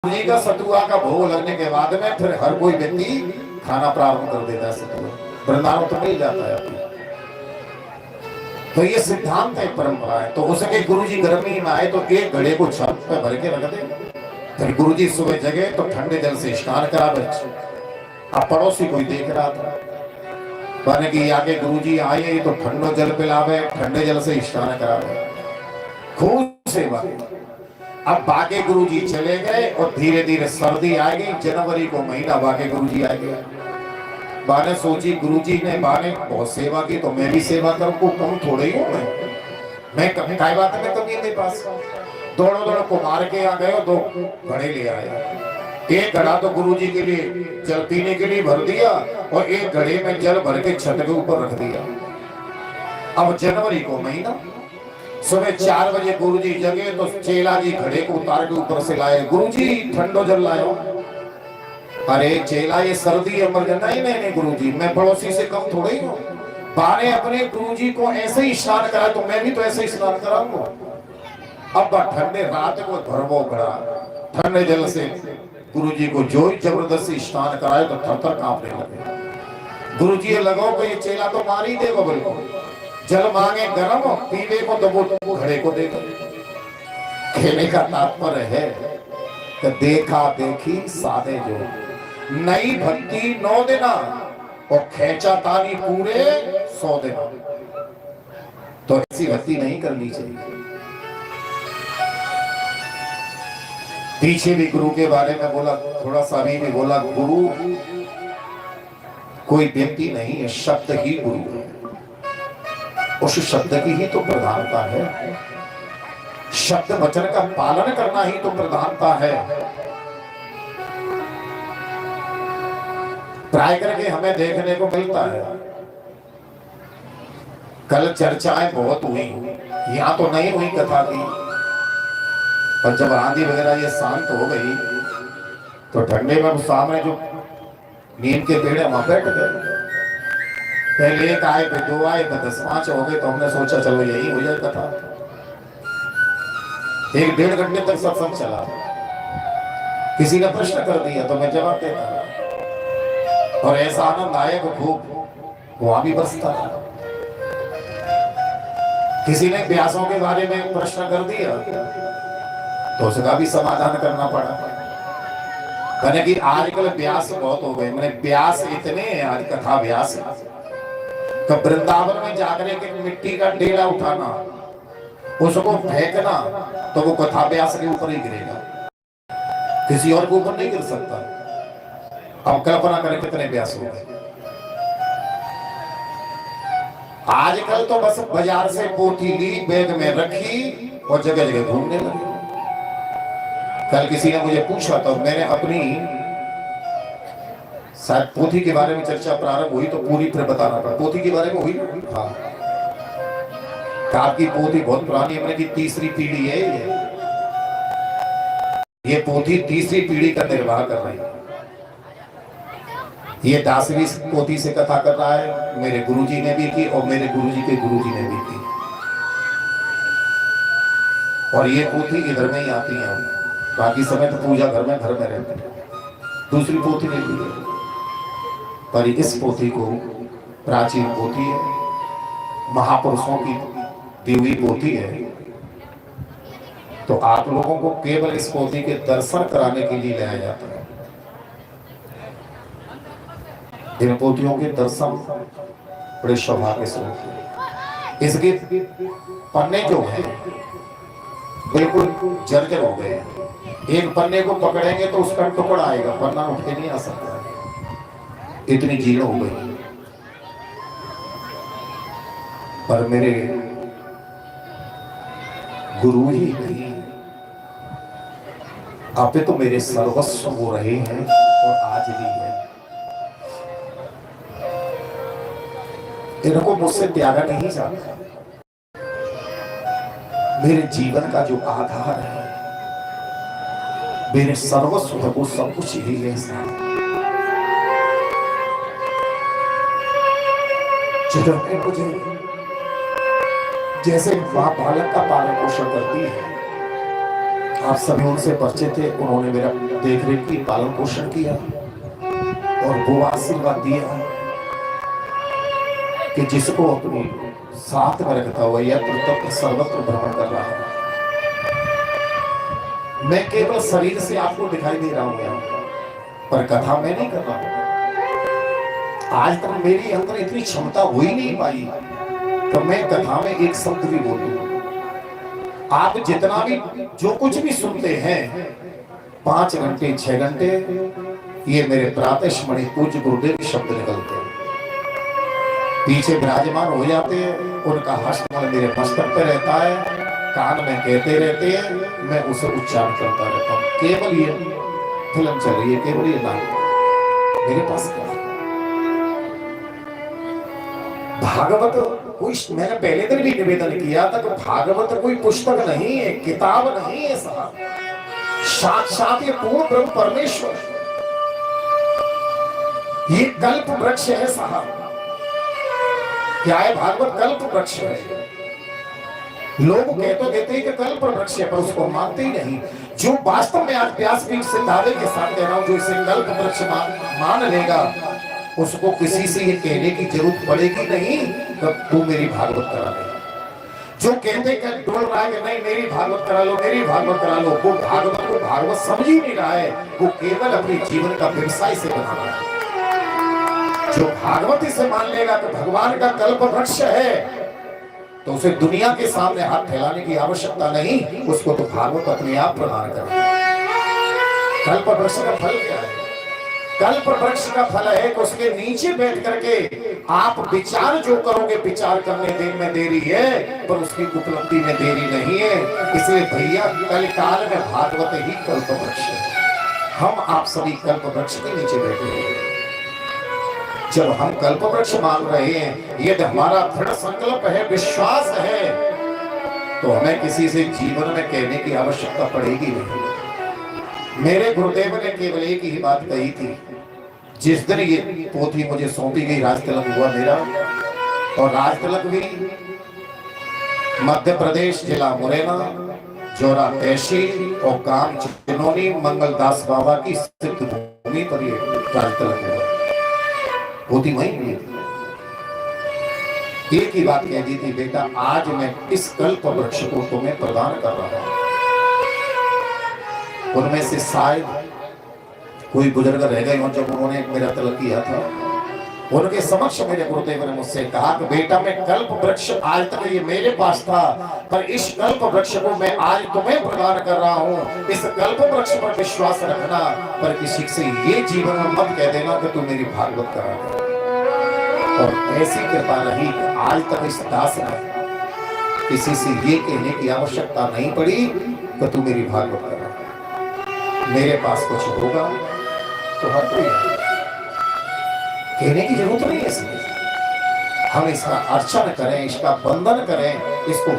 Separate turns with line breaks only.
जी का सतुआ का भोग लगने के बाद में फिर हर कोई व्यक्ति खाना प्रारंभ कर देता है। सतुआ वृंदावन तो मिल जाता है आपको। तो ये सिद्धांत है, परंपरा है। तो उसके गुरुजी गर्मी में आए तो एक घड़े को छत पे भर के रख दे। फिर गुरुजी सुबह जगे तो ठंडे जल से स्नान करावे। अब पड़ोसी कोई देख रहा था, माने कि आगे गुरुजी आए तो ठंडो जल पिलावे, ठंडे जल से स्नान करावे, खूब सेवा। अब बाके गुरुजी चले गए और धीरे धीरे सर्दी आ गई। जनवरी को महीना बाके गुरुजी आ गया। बाने सोची गुरुजी ने बाने बहुत सेवा की तो मैं भी सेवा करूं, को कम थोड़े ही हूं मैं कभी काय बात में कमी मेरे पास। दौड़ो दौड़ो को मार के आ गए, दो घड़े ले आए। एक घड़ा तो गुरुजी के लिए जल पीने के लिए भर दिया और एक घड़े में जल भर के छत के ऊपर रख दिया। अब जनवरी को महीना सुबह 4 बजे गुरुजी जगे तो चेला जी घड़े को उतार के ऊपर से लाए। गुरुजी ठंडो जल लायो। अरे चेला ये सर्दी है, मर जाना ही नहीं गुरुजी, मैं पड़ोसी से कम थोड़ा ही हूँ। बाने अपने गुरुजी को ऐसे ही स्नान करा तो मैं भी तो ऐसे ही स्नान कराऊंगा। अब ठंडे रात को भरवो घड़ा ठंडे जल से गुरुजी को जो जबरदस्ती स्नान कराए तो थर-थर कांपने लगे। गुरुजी लगो कि ये चेला तो मार ही देगा, बिल्कुल जल मांगे गरम, पीने को तो घड़े को देगा। कहने का तात्पर्य है कि देखा देखी साधे जो नई भक्ति 9 देना और खेचा तानी पूरे 100 देना। तो ऐसी भक्ति नहीं करनी चाहिए। पीछे भी गुरु के बारे में बोला, थोड़ा सा अभी भी बोला, गुरु कोई व्यक्ति नहीं है, शब्द ही गुरु है। उस शब्द की ही तो प्रधानता है। शब्द वचन का पालन करना ही तो प्रधानता है। प्राय करके हमें देखने को मिलता है, कल चर्चाएं बहुत हुई, यहां तो नहीं हुई कथा की, पर जब आंधी वगैरह ये शांत हो गई तो ठंडे में सामने जो नीम के पेड़ है वहां बैठ गए। पहले एक आए, फिर 2 आए, फिर 10-5 हो गए। तो हमने सोचा चलो यही हो जाए कथा। 1-1.5 घंटे तक सत्संग चला। किसी ने प्रश्न कर दिया तो मैं जवाब देता था और ऐसा आनंद आया कि खूब वहां भी बसता था। किसी ने व्यासों के बारे में प्रश्न कर दिया तो उसका भी समाधान करना पड़ा। मैंने कि आजकल व्यास बहुत हो गए, मैंने व्यास इतने हैं आज, कथा व्यास तो वृंदावन में जाकर के मिट्टी का डेरा उठाना, उसको फेंकना, तो वो कथा व्यास के ऊपर ही गिरेगा, किसी और के ऊपर नहीं गिर सकता। अब कल्पना करें कितने व्यास हो गए। आजकल तो बस बाजार से पोथी ली, बैग में रखी और जगह जगह घूमने लगे। कल किसी ने मुझे पूछा तो मैंने अपनी शायद पोथी के बारे में चर्चा प्रारंभ हुई तो पूरी फिर बताना पड़ा। पोथी के बारे में हुई, हाँ, आपकी पोथी बहुत पुरानी, मैंने की 3री पीढ़ी है ये पोथी 3री पीढ़ी का निर्वाह कर रही है। ये 10वीं पोथी से कथा कर रहा है। मेरे गुरुजी ने भी की और मेरे गुरुजी के गुरुजी ने भी की, और ये पोथी इधर में ही आती है। बाकी समय तो पूजा घर में रहते हैं। दूसरी पोथी नहीं ली, पर इस पोथी को प्राचीन पोथी है, महापुरुषों की दी हुई पोथी है। तो आप लोगों को केवल इस पोथी के दर्शन कराने के लिए लाया जाता है। इन पोथियों के दर्शन बड़े सौभाग्य से होते हैं। इसके पन्ने जो हैं बिल्कुल जर्जर हो गए। एक पन्ने को पकड़ेंगे तो उसका टुकड़ा आएगा, पन्ना उठ के नहीं आ सकता, इतनी जीर्ण हो गई। पर मेरे गुरु ही नहीं, आप तो मेरे सर्वस्व हो रहे हैं और आज भी है। इनको मुझसे त्यागा नहीं जाता। मेरे जीवन का जो आधार है, मेरे सर्वस्व है, वो सब कुछ यही है। मुझे जैसे मां बालक का पालन पोषण करती है, आप सभी उनसे परिचित थे, उन्होंने मेरा देख रेख की, पालन पोषण किया और वो आशीर्वाद दिया कि जिसको अपनी साथ में रखता हुआ यत्र तत्र सर्वत्र भ्रमण कर रहा है। मैं केवल शरीर से आपको दिखाई दे रहा हूं यहाँ, पर कथा मैं नहीं कर रहा हूं। आज तक मेरी अंदर इतनी क्षमता हो ही नहीं पाई तो मैं कथा में एक शब्द भी बोलूं। आप जितना भी जो कुछ भी सुनते हैं 5 घंटे 6 घंटे ये मेरे प्रातः स्मरणीय पूज्य गुरुदेव शब्द निकलते हैं, पीछे विराजमान हो जाते हैं, उनका हस्तकमल मेरे मस्तक पे रहता है, कान में कहते रहते हैं, मैं उसे उच्चारण करता रहता हूं। केवल ये फिल्म चल रही है, केवल ये नाम मेरे पास क्या है? भागवत कोई, मैंने पहले दिन भी निवेदन किया था कि भागवत कोई पुस्तक नहीं है, किताब नहीं है साहब, साक्षात ये पूर्ण ब्रह्म परमेश्वर, ये कल्प वृक्ष है साहब। क्या है भागवत? कल्प वृक्ष है। लोग कह तो देते हैं कि कल्प वृक्ष है, पर उसको मानते ही नहीं। जो वास्तव में आज व्यासपीठ से दावे के साथ कह रहा हूं, जो इसे कल्प वृक्ष मान लेगा, उसको किसी से ये कहने की जरूरत पड़ेगी नहीं तो तू मेरी भागवत करा ले। जो कहते डोल रहा है कि नहीं मेरी भागवत करा लो, मेरी भागवत करा लो, वो भागवत को भागवत समझ ही नहीं रहा है, वो केवल अपने जीवन का व्यवसाय से बना रहा है। जो भागवती से मान लेगा कि भगवान का कल्प वृक्ष है तो उसे दुनिया के सामने हाथ फैलाने की आवश्यकता नहीं, उसको तो भागवत अपने आप प्रदान करेगा। कल्प वृक्ष का फल क्या है? कल्प वृक्ष का फल है कि उसके नीचे बैठ करके आप विचार जो करोगे, विचार करने में देरी है पर उसकी उपलब्धि में देरी नहीं है। इसलिए भैया कल काल में भागवत ही कल्प वृक्ष है। हम आप सभी कल्प वृक्ष के नीचे बैठे हैं। जब हम कल्प वृक्ष मान रहे हैं, यदि हमारा दृढ़ संकल्प है, विश्वास है, तो हमें किसी से जीवन में कहने की आवश्यकता पड़ेगी नहीं। मेरे गुरुदेव ने केवल एक ही बात कही थी, जिस दिन ये पोथी मुझे सौंपी गई, राजतिलक हुआ मेरा, और राजतिलक भी मध्य प्रदेश जिला मुरैना, जोरा तहसील और गांव चिनोनी मंगलदास बाबा की सिद्ध भूमि पर ये राजतिलक हुआ। होती वही नहीं। एक ही बात कह दी थी, बेटा आज मैं इस कल्प वृक्ष को तुम्हें प्रदान कर रहा हूं। उनमें से शायद कोई बुजुर्ग रह गए हो जब उन्होंने मेरा तिलक किया था, उनके समक्ष मेरे गुरुदेव ने मुझसे कहा कि बेटा मैं कल्प वृक्ष आज तक ये मेरे पास था, पर इस कल्प वृक्ष को मैं आज तुम्हें प्रदान कर रहा हूँ। इस कल्प वृक्ष पर विश्वास रखना, पर किसी से ये जीवन में मत कह देना कि तू मेरी भागवत करा। और ऐसी कृपा रही कि आज तक इस दास ने किसी से ये कहने की आवश्यकता नहीं पड़ी कि तू मेरी भागवत करा। मेरे पास कुछ होगा तो हर कोई कहने की जरूरत नहीं है। हम इसका अर्चन करें, इसका वंदन करें, इसको